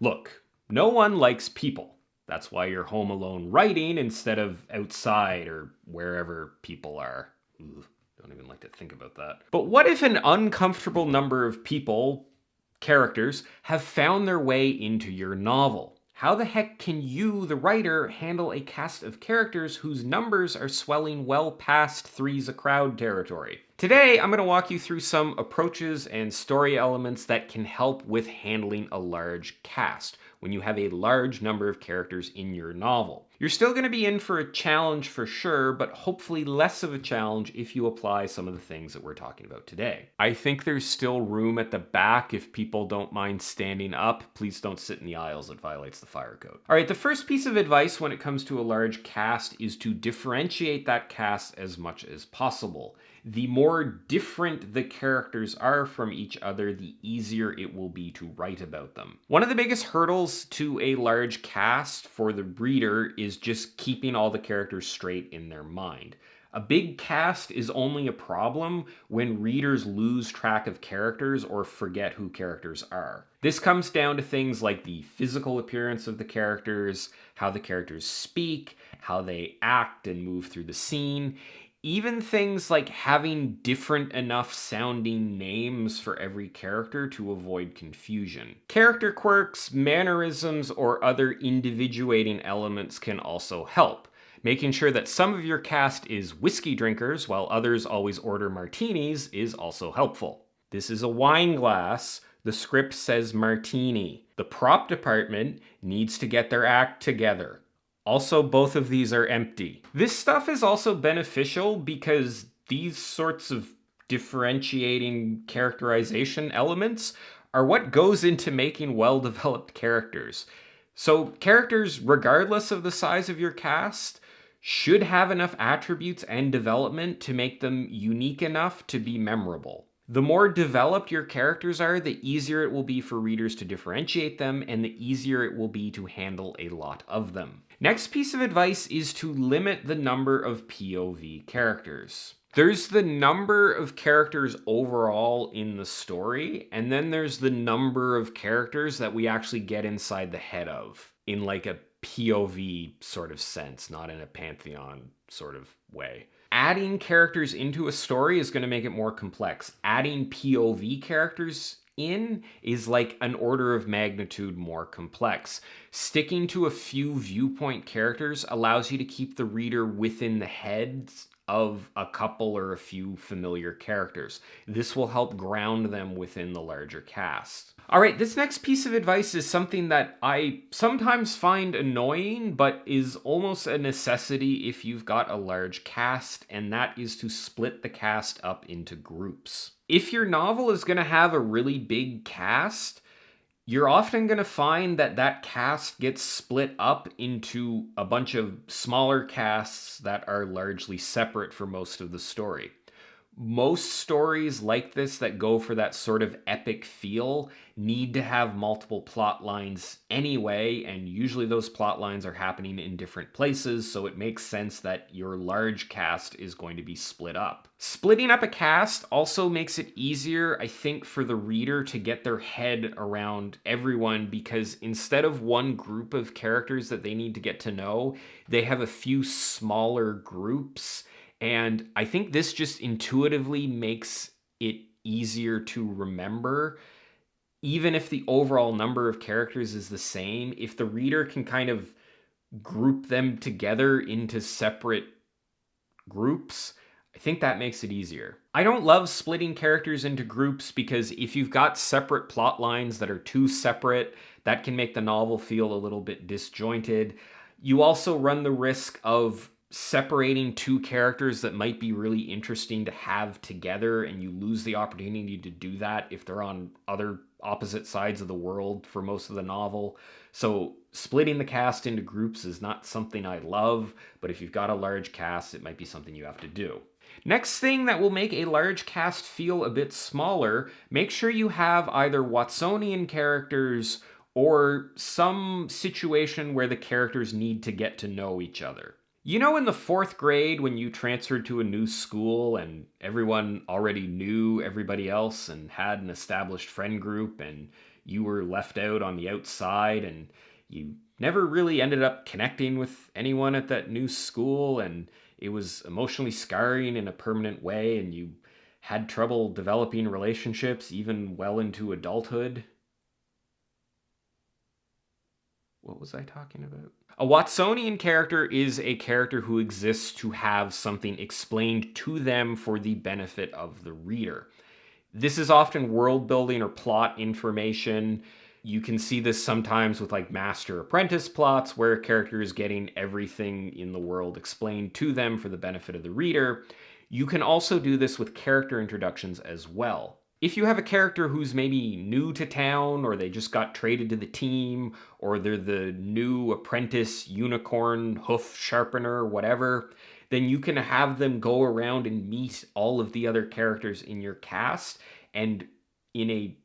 Look, no one likes people. That's why you're home alone writing instead of outside or wherever people are. Ugh, don't even like to think about that. But what if an uncomfortable number of people, characters, have found their way into your novel? How the heck can you, the writer, handle a cast of characters whose numbers are swelling well past three's a crowd territory? Today, I'm going to walk you through some approaches and story elements that can help with handling a large cast when you have a large number of characters in your novel. You're still going to be in for a challenge for sure, but hopefully less of a challenge if you apply some of the things that we're talking about today. I think there's still room at the back if people don't mind standing up. Please don't sit in the aisles, it violates the fire code. All right, the first piece of advice when it comes to a large cast is to differentiate that cast as much as possible. The more different the characters are from each other, the easier it will be to write about them. One of the biggest hurdles to a large cast for the reader is just keeping all the characters straight in their mind. A big cast is only a problem when readers lose track of characters or forget who characters are. This comes down to things like the physical appearance of the characters, how the characters speak, how they act and move through the scene. Even things like having different enough sounding names for every character to avoid confusion. Character quirks, mannerisms, or other individuating elements can also help. Making sure that some of your cast is whiskey drinkers while others always order martinis is also helpful. This is a wine glass. The script says martini. The prop department needs to get their act together. Also, both of these are empty. This stuff is also beneficial because these sorts of differentiating characterization elements are what goes into making well-developed characters. So characters, regardless of the size of your cast, should have enough attributes and development to make them unique enough to be memorable. The more developed your characters are, the easier it will be for readers to differentiate them, and the easier it will be to handle a lot of them. Next piece of advice is to limit the number of POV characters. There's the number of characters overall in the story, and then there's the number of characters that we actually get inside the head of, in like a POV sort of sense, not in a pantheon sort of way. Adding characters into a story is going to make it more complex. Adding POV characters in is like an order of magnitude more complex. Sticking to a few viewpoint characters allows you to keep the reader within the heads of a couple or a few familiar characters. This will help ground them within the larger cast. All right, this next piece of advice is something that I sometimes find annoying, but is almost a necessity if you've got a large cast, and that is to split the cast up into groups. If your novel is going to have a really big cast, you're often going to find that that cast gets split up into a bunch of smaller casts that are largely separate for most of the story. Most stories like this that go for that sort of epic feel need to have multiple plot lines anyway, and usually those plot lines are happening in different places, so it makes sense that your large cast is going to be split up. Splitting up a cast also makes it easier, I think, for the reader to get their head around everyone, because instead of one group of characters that they need to get to know, they have a few smaller groups. And I think this just intuitively makes it easier to remember. Even if the overall number of characters is the same, if the reader can kind of group them together into separate groups, I think that makes it easier. I don't love splitting characters into groups because if you've got separate plot lines that are too separate, that can make the novel feel a little bit disjointed. You also run the risk of separating two characters that might be really interesting to have together, and you lose the opportunity to do that if they're on other opposite sides of the world for most of the novel. So splitting the cast into groups is not something I love, but if you've got a large cast, it might be something you have to do. Next thing that will make a large cast feel a bit smaller, make sure you have either Watsonian characters or some situation where the characters need to get to know each other. You know, in the 4th grade when you transferred to a new school and everyone already knew everybody else and had an established friend group, and you were left out on the outside and you never really ended up connecting with anyone at that new school, and it was emotionally scarring in a permanent way, and you had trouble developing relationships even well into adulthood. What was I talking about? A Watsonian character is a character who exists to have something explained to them for the benefit of the reader. This is often world building or plot information. You can see this sometimes with like master apprentice plots where a character is getting everything in the world explained to them for the benefit of the reader. You can also do this with character introductions as well. If you have a character who's maybe new to town, or they just got traded to the team, or they're the new apprentice unicorn hoof sharpener, whatever, then you can have them go around and meet all of the other characters in your cast and in a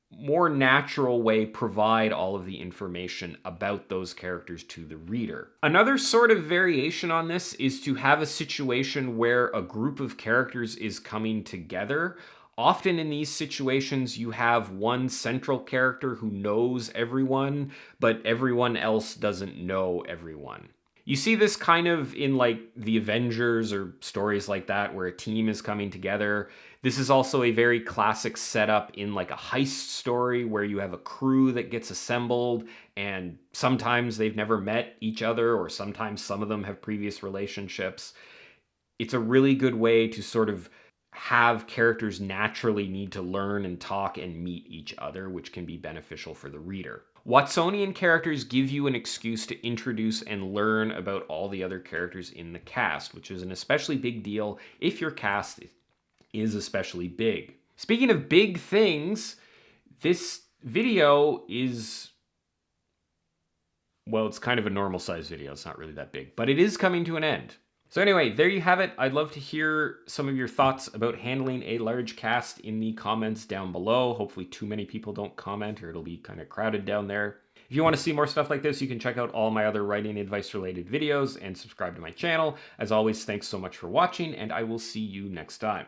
more natural way provide all of the information about those characters to the reader. Another sort of variation on this is to have a situation where a group of characters is coming together. Often in these situations, you have one central character who knows everyone, but everyone else doesn't know everyone. You see this kind of in like the Avengers or stories like that where a team is coming together. This is also a very classic setup in like a heist story where you have a crew that gets assembled and sometimes they've never met each other, or sometimes some of them have previous relationships. It's a really good way to sort of have characters naturally need to learn and talk and meet each other, which can be beneficial for the reader. Watsonian characters give you an excuse to introduce and learn about all the other characters in the cast, which is an especially big deal if your cast is especially big. Speaking of big things, this video is, well, it's kind of a normal size video. It's not really that big, but it is coming to an end. So anyway, there you have it. I'd love to hear some of your thoughts about handling a large cast in the comments down below. Hopefully too many people don't comment or it'll be kind of crowded down there. If you want to see more stuff like this, you can check out all my other writing advice related videos and subscribe to my channel. As always, thanks so much for watching, and I will see you next time.